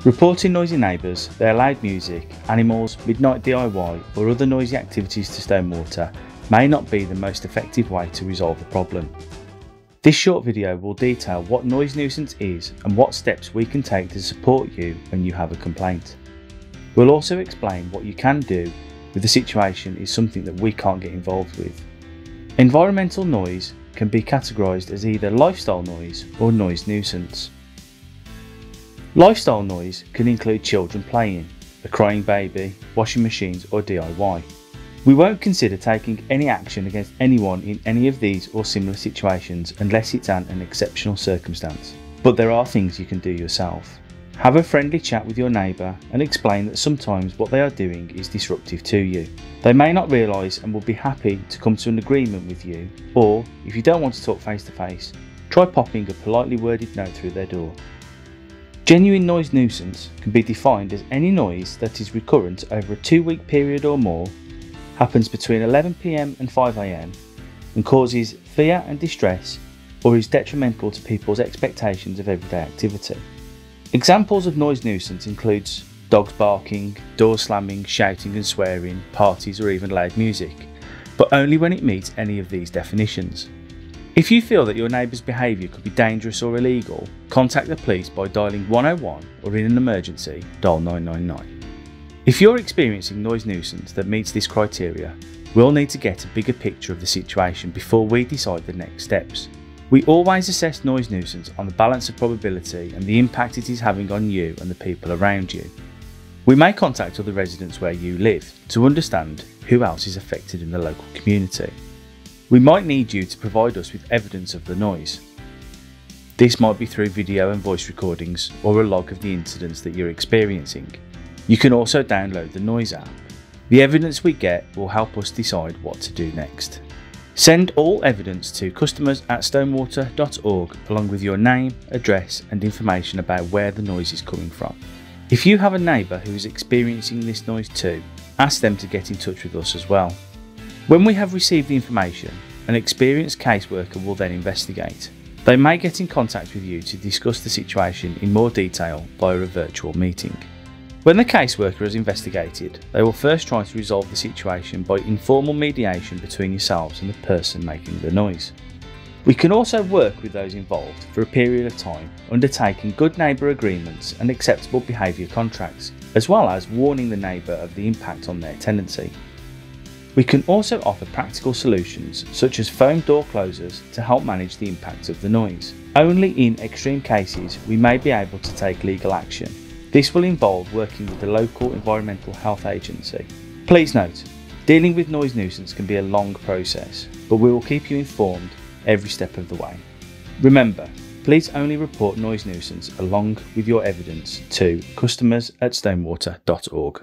Reporting noisy neighbours, their loud music, animals, midnight DIY or other noisy activities to Stonewater may not be the most effective way to resolve the problem. This short video will detail what noise nuisance is and what steps we can take to support you when you have a complaint. We'll also explain what you can do if the situation is something that we can't get involved with. Environmental noise can be categorised as either lifestyle noise or noise nuisance. Lifestyle noise can include children playing, a crying baby, washing machines or DIY. We won't consider taking any action against anyone in any of these or similar situations unless it's an exceptional circumstance. But there are things you can do yourself. Have a friendly chat with your neighbour and explain that sometimes what they are doing is disruptive to you. They may not realise and will be happy to come to an agreement with you, or if you don't want to talk face to face, try popping a politely worded note through their door. Genuine noise nuisance can be defined as any noise that is recurrent over a 2-week period or more, happens between 11 PM and 5 AM, and causes fear and distress or is detrimental to people's expectations of everyday activity. Examples of noise nuisance includes dogs barking, doors slamming, shouting and swearing, parties or even loud music, but only when it meets any of these definitions. If you feel that your neighbour's behaviour could be dangerous or illegal, contact the police by dialing 101 or in an emergency, dial 999. If you're experiencing noise nuisance that meets this criteria, we'll need to get a bigger picture of the situation before we decide the next steps. We always assess noise nuisance on the balance of probability and the impact it is having on you and the people around you. We may contact other residents where you live to understand who else is affected in the local community. We might need you to provide us with evidence of the noise. This might be through video and voice recordings or a log of the incidents that you're experiencing. You can also download the Noise app. The evidence we get will help us decide what to do next. Send all evidence to customers@stonewater.org along with your name, address and information about where the noise is coming from. If you have a neighbour who is experiencing this noise too, ask them to get in touch with us as well. When we have received the information, an experienced caseworker will then investigate. They may get in contact with you to discuss the situation in more detail via a virtual meeting. When the caseworker has investigated, they will first try to resolve the situation by informal mediation between yourselves and the person making the noise. We can also work with those involved for a period of time, undertaking good neighbour agreements and acceptable behaviour contracts, as well as warning the neighbour of the impact on their tenancy. We can also offer practical solutions such as foam door closers to help manage the impact of the noise. Only in extreme cases we may be able to take legal action. This will involve working with the local environmental health agency. Please note, dealing with noise nuisance can be a long process, but we will keep you informed every step of the way. Remember, please only report noise nuisance along with your evidence to customers@stonewater.org.